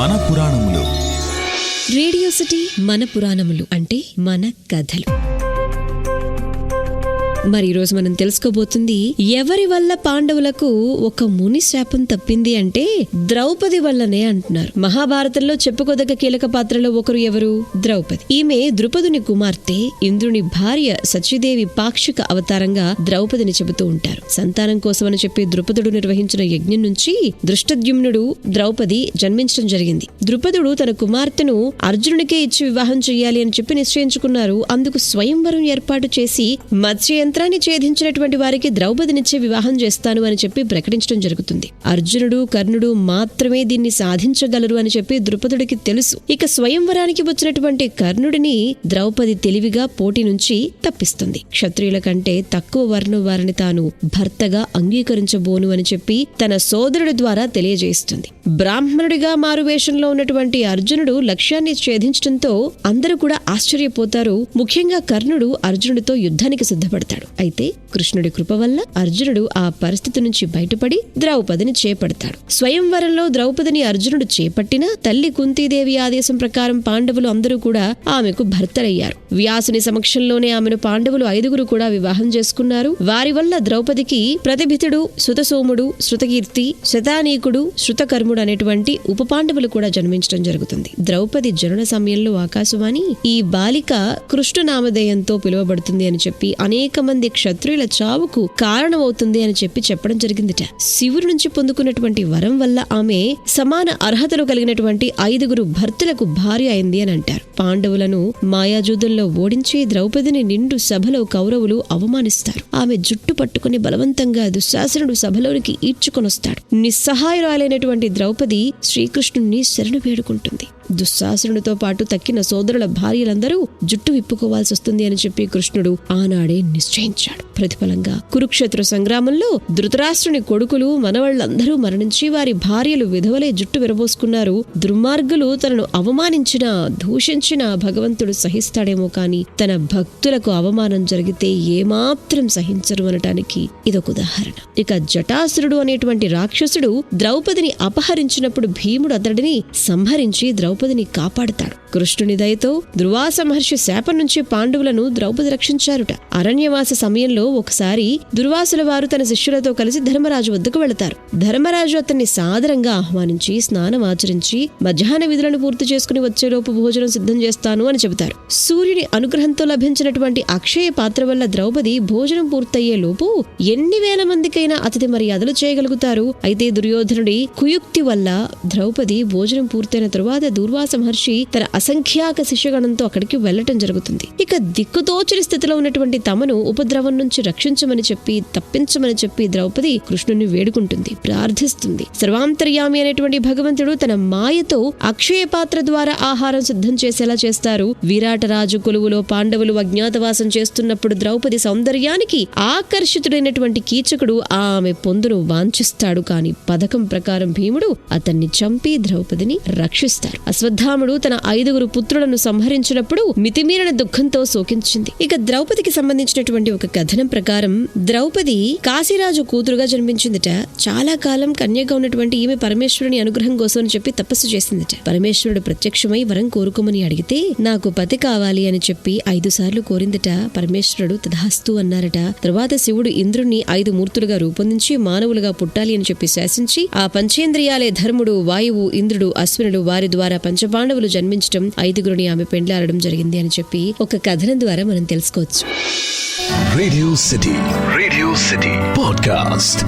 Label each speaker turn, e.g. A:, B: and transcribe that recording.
A: మన పురాణములు.
B: Radio city మన పురాణములు అంటే మన కథలు. మరి ఈరోజు మనం తెలుసుకోబోతుంది, ఎవరి వల్ల పాండవులకు ఒక ముని శాపం తప్పింది అంటే ద్రౌపది వల్లనే అంటున్నారు. మహాభారతంలో చెప్పుకోదగ్గ కీలక పాత్రలో ఒకరు ఎవరు? ద్రౌపది. ఈమె ద్రుపదుని కుమార్తె, ఇంద్రుని భార్య సచీదేవి పాక్షిక అవతారంగా ద్రౌపదిని చెబుతూ ఉంటారు. సంతానం కోసమని చెప్పి ద్రుపదుడు నిర్వహించిన యజ్ఞం నుంచి దృష్టద్యుమ్నుడు ద్రౌపది జన్మించడం జరిగింది. ద్రుపదుడు తన కుమార్తెను అర్జునునికే ఇచ్చి వివాహం చెయ్యాలి అని చెప్పి నిశ్చయించుకున్నారు. అందుకు స్వయంవరం ఏర్పాటు చేసి మత్స్య యంత్రాన్ని ఛేదించినటువంటి వారికి ద్రౌపదినిచ్చే వివాహం చేస్తాను అని చెప్పి ప్రకటించడం జరుగుతుంది. అర్జునుడు కర్ణుడు మాత్రమే దీన్ని సాధించగలరు అని చెప్పి ద్రుపదుడికి తెలుసు. ఇక స్వయంవరానికి వచ్చినటువంటి కర్ణుడిని ద్రౌపది తెలివిగా పోటీ నుంచి తప్పిస్తుంది. క్షత్రియుల కంటే తక్కువ వర్ణం వారిని తాను భర్తగా అంగీకరించబోను అని చెప్పి తన సోదరుడి ద్వారా తెలియజేస్తుంది. బ్రాహ్మణుడిగా మారువేషంలో ఉన్నటువంటి అర్జునుడు లక్ష్యాన్ని ఛేదించడంతో అందరూ కూడా ఆశ్చర్యపోతారు. ముఖ్యంగా కర్ణుడు అర్జునుడితో యుద్ధానికి సిద్ధపడతాడు. అయితే కృష్ణుడి కృప వల్ల అర్జునుడు ఆ పరిస్థితి నుంచి బయటపడి ద్రౌపదిని చేపడతాడు. స్వయంవరంలో ద్రౌపదిని అర్జునుడు చేపట్టినా తల్లి కుంతీదేవి ఆదేశం ప్రకారం పాండవులు అందరూ కూడా ఆమెకు భర్తలయ్యారు. వ్యాసుని సమక్షంలోనే ఆమెను పాండవులు 5 కూడా వివాహం చేసుకున్నారు. వారి వల్ల ద్రౌపదికి ప్రతిభితుడు, శృతసోముడు, శృతకీర్తి, శతానీకుడు, శృతకర్ముడు అనేటువంటి ఉప పాండవులు కూడా జన్మించడం జరుగుతుంది. ద్రౌపది జనన సమయంలో ఆకాశవాణి ఈ బాలిక కృష్ణనామధేయంతో పిలువబడుతుంది అని చెప్పి అనేక మంది క్షత్రియుల చావుకు కారణమవుతుంది అని చెప్పి చెప్పడం జరిగిందిట. శివుడి నుంచి పొందుకున్నటువంటి వరం వల్ల ఆమె సమాన అర్హతలు కలిగినటువంటి 5 భర్తలకు భార్య అయింది అని అంటారు. పాండవులను మాయాజూదంలో ఓడించి ద్రౌపదిని నిండు సభలో కౌరవులు అవమానిస్తారు. ఆమె జుట్టు పట్టుకుని బలవంతంగా దుశ్శాసనుడు సభలోనికి ఈడ్చుకొనొస్తాడు. నిస్సహాయురాలైనటువంటి ద్రౌపది శ్రీకృష్ణుణ్ణి శరణు వేడుకుంటుంది. దుశ్శాసనుడితో పాటు తక్కిన సోదరుల భార్యలందరూ జుట్టు విప్పుకోవాల్సి వస్తుంది అని చెప్పి కృష్ణుడు ఆనాడే నిశ్చయించాడు. ప్రతిఫలంగా కురుక్షేత్ర సంగ్రామంలో ధృతరాష్ట్రుని కొడుకులు మనవళ్లందరూ మరణించి వారి భార్యలు విధవలే జుట్టు విరబోసుకున్నారు. దుర్మార్గులు తనను అవమానించిన, దూషించిన భగవంతుడు సహిస్తాడేమో కాని తన భక్తులకు అవమానం జరిగితే ఏమాత్రం సహించరు అనటానికి ఇదొక ఉదాహరణ. ఇక జటాసురుడు అనేటువంటి రాక్షసుడు ద్రౌపదిని అపహరించినప్పుడు భీముడు అతడిని సంహరించి ద్రౌపదిని కాపాడుతాడు. కృష్ణుని దయతో దుర్వాస మహర్షి శాపం నుంచి పాండవులను ద్రౌపది రక్షించారుట. అరణ్యవాస సమయంలో ఒకసారి దుర్వాసుల వారు తన శిష్యులతో కలిసి ధర్మరాజు వద్దకు వెళతారు. ధర్మరాజు అతన్ని సాదరంగా ఆహ్వానించి స్నానం ఆచరించి మధ్యాహ్న విధులను పూర్తి చేసుకుని వచ్చేలోపు భోజనం సిద్ధం చేస్తాను అని చెబుతారు. సూర్యుని అనుగ్రహంతో లభించినటువంటి అక్షయ పాత్ర వల్ల ద్రౌపది భోజనం పూర్తయ్యే లోపు ఎన్ని వేల మందికైనా అతిథి మర్యాదలు చేయగలుగుతారు. అయితే దుర్యోధనుడి కుయుక్తి వల్ల ద్రౌపది భోజనం పూర్తయిన తరువాత దుర్వాస మహర్షి తన అసంఖ్యాక శిష్యగణంతో అక్కడికి వెళ్లటం జరుగుతుంది. ఇక దిక్కుతోచని స్థితిలో ఉన్నటువంటి తమను ఉపద్రవం నుంచి రక్షించమని చెప్పి, తప్పించమని చెప్పి ద్రౌపది కృష్ణుని వేడుకుంటుంది, ప్రార్థిస్తుంది. సర్వాంతర్యామి అనేటువంటి భగవంతుడు తన మాయతో అక్షయ పాత్ర ద్వారా ఆహారం సిద్ధం చేసేలా చేస్తారు. విరాటరాజు కొలువులో పాండవులు అజ్ఞాతవాసం చేస్తున్నప్పుడు ద్రౌపది సౌందర్యానికి ఆకర్షితుడైనటువంటి కీచకుడు ఆమె పొందును వాంఛిస్తాడు. కాని పథకం ప్రకారం భీముడు అతన్ని చంపి ద్రౌపదిని రక్షిస్తారు. అశ్వత్థాముడు తన 5 పుత్రులను సంహరించినప్పుడు మితిమీరిన దుఃఖంతో శోకించింది. ఇక ద్రౌపదికి సంబంధించినటువంటి ఒక కథనం ప్రకారం ద్రౌపది కాశీరాజు కూతురుగా జన్మించిందిట. చాలా కాలం కన్యగా ఉన్నటువంటి ఈమె పరమేశ్వరుని అనుగ్రహం కోసం అని చెప్పి తపస్సు చేసిందిట. పరమేశ్వరుడు ప్రత్యక్షమై వరం కోరుకోమని అడిగితే నాకు పతి కావాలి అని చెప్పి 5 సార్లు కోరిందిట. పరమేశ్వరుడు తథాస్తు అన్నారట. తర్వాత శివుడు ఇంద్రుణ్ణి 5 మూర్తులుగా రూపొందించి మానవులుగా పుట్టాలి అని చెప్పి శాసించి ఆ పంచేంద్రియాలే ధర్ముడు, వాయువు, ఇంద్రుడు, అశ్వినుడు వారి ద్వారా పంచపాండవులు జన్మించడం, 5 ఆమె పెండ్లాడడం జరిగింది అని చెప్పి ఒక కథనం ద్వారా మనం తెలుసుకోవచ్చు.
A: Radio city podcast.